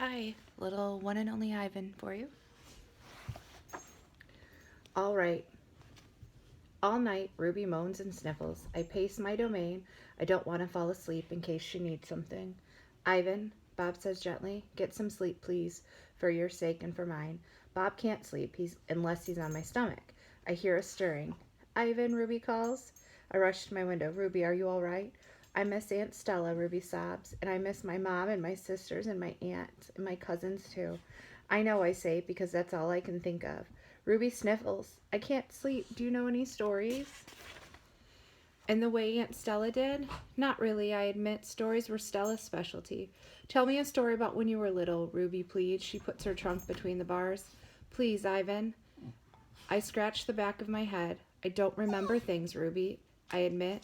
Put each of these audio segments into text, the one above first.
Hi, little one and only Ivan for you. All right. All night, Ruby moans and sniffles. I pace my domain. I don't want to fall asleep in case she needs something. Ivan, Bob says gently, get some sleep, please, for your sake and for mine. Bob can't sleep unless he's on my stomach. I hear a stirring. Ivan, Ruby calls. I rush to my window. Ruby, are you all right? I miss Aunt Stella, Ruby sobs, and I miss my mom and my sisters and my aunts and my cousins too. I know, I say, because that's all I can think of. Ruby sniffles. I can't sleep. Do you know any stories? And the way Aunt Stella did? Not really, I admit. Stories were Stella's specialty. Tell me a story about when you were little, Ruby pleads. She puts her trunk between the bars. Please, Ivan. I scratch the back of my head. I don't remember things, Ruby, I admit.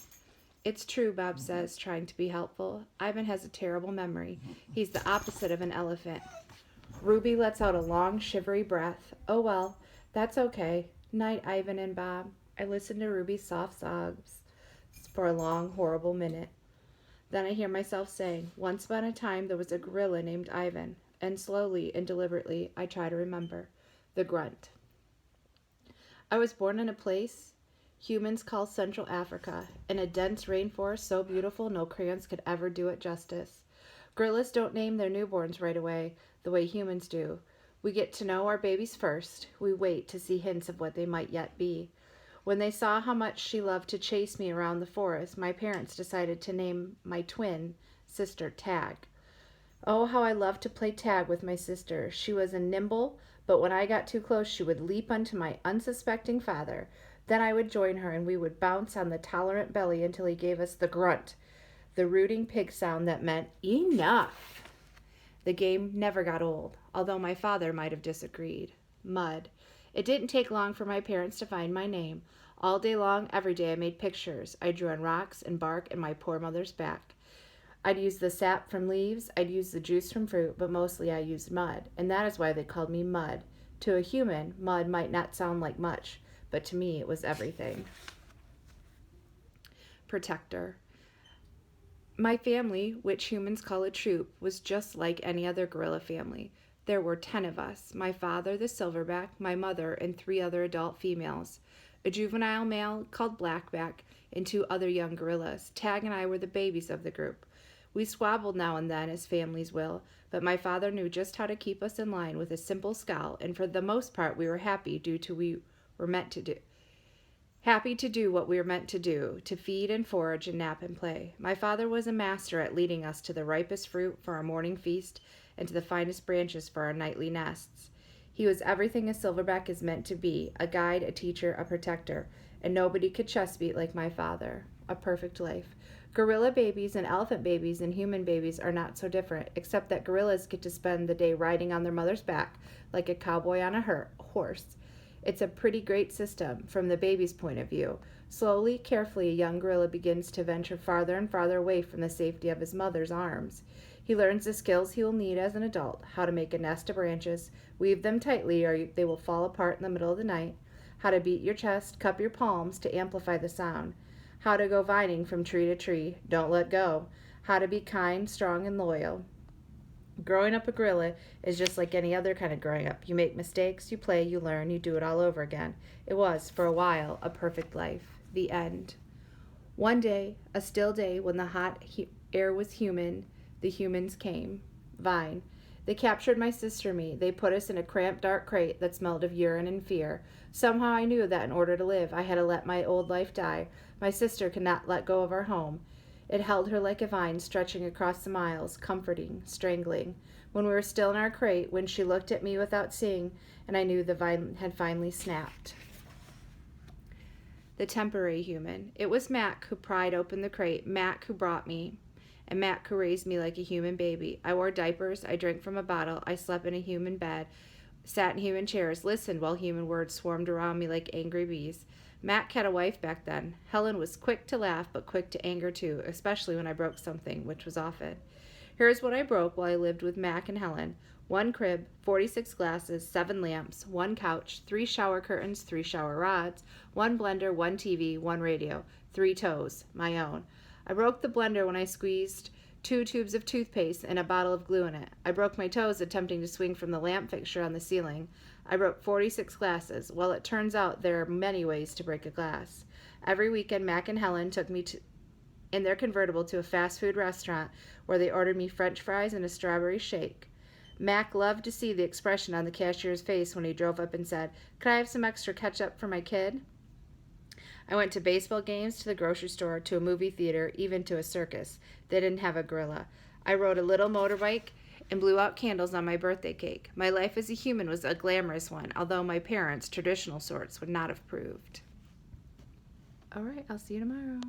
It's true, Bob says, trying to be helpful. Ivan has a terrible memory. He's the opposite of an elephant. Ruby lets out a long, shivery breath. Oh well, that's okay. Night, Ivan and Bob. I listen to Ruby's soft sobs for a long, horrible minute. Then I hear myself saying, once upon a time there was a gorilla named Ivan, and slowly and deliberately I try to remember. The grunt. I was born in a place humans call Central Africa, in a dense rainforest so beautiful no crayons could ever do it justice. Gorillas don't name their newborns right away, the way humans do. We get to know our babies first. We wait to see hints of what they might yet be. When they saw how much she loved to chase me around the forest, my parents decided to name my twin sister Tag. Oh, how I loved to play tag with my sister. She was a nimble, but when I got too close, she would leap onto my unsuspecting father. Then I would join her, and we would bounce on the tolerant belly until he gave us the grunt, the rooting pig sound that meant enough. The game never got old, although my father might have disagreed. Mud. It didn't take long for my parents to find my name. All day long, every day, I made pictures. I drew on rocks and bark and my poor mother's back. I'd use the sap from leaves, I'd use the juice from fruit, but mostly I used mud, and that is why they called me Mud. To a human, mud might not sound like much, but to me it was everything. Protector. My family, which humans call a troop, was just like any other gorilla family. There were 10 of us, my father, the silverback, my mother, and 3 other adult females, a juvenile male called Blackback, and 2 other young gorillas. Tag and I were the babies of the group. We squabbled now and then, as families will, but my father knew just how to keep us in line with a simple scowl, and for the most part we were happy due to we were meant to do. Happy to do what we were meant to do, to feed and forage and nap and play. My father was a master at leading us to the ripest fruit for our morning feast and to the finest branches for our nightly nests. He was everything a silverback is meant to be, a guide, a teacher, a protector, and nobody could chest beat like my father. A perfect life. Gorilla babies and elephant babies and human babies are not so different, except that gorillas get to spend the day riding on their mother's back like a cowboy on a horse. It's a pretty great system from the baby's point of view. Slowly, carefully, a young gorilla begins to venture farther and farther away from the safety of his mother's arms. He learns the skills he will need as an adult, how to make a nest of branches, weave them tightly or they will fall apart in the middle of the night, how to beat your chest, cup your palms to amplify the sound, how to go vining from tree to tree, don't let go, how to be kind, strong, and loyal. Growing up a gorilla is just like any other kind of growing up. You make mistakes, you play, you learn, you do it all over again. It was, for a while, a perfect life. The end. One day, a still day when the hot air was human, the humans came. Vine. They captured my sister and me. They put us in a cramped, dark crate that smelled of urine and fear. Somehow I knew that in order to live, I had to let my old life die. My sister could not let go of our home. It held her like a vine stretching across the miles, comforting, strangling. When we were still in our crate, when she looked at me without seeing, and I knew the vine had finally snapped. The temporary human. It was Mac who pried open the crate, Mac who brought me, and Mac who raised me like a human baby. I wore diapers, I drank from a bottle, I slept in a human bed, sat in human chairs, listened while human words swarmed around me like angry bees. Mac had a wife back then. Helen was quick to laugh, but quick to anger too, especially when I broke something, which was often. Here's what I broke while I lived with Mac and Helen. 1 crib, 46 glasses, 7 lamps, 1 couch, 3 shower curtains, 3 shower rods, 1 blender, 1 TV, 1 radio, 3 toes, my own. I broke the blender when I squeezed 2 tubes of toothpaste, and a bottle of glue in it. I broke my toes attempting to swing from the lamp fixture on the ceiling. I broke 46 glasses. Well, it turns out there are many ways to break a glass. Every weekend, Mac and Helen took me in their convertible to a fast food restaurant where they ordered me French fries and a strawberry shake. Mac loved to see the expression on the cashier's face when he drove up and said, "Could I have some extra ketchup for my kid?" I went to baseball games, to the grocery store, to a movie theater, even to a circus. They didn't have a gorilla. I rode a little motorbike and blew out candles on my birthday cake. My life as a human was a glamorous one, although my parents, traditional sorts, would not have approved. All right, I'll see you tomorrow.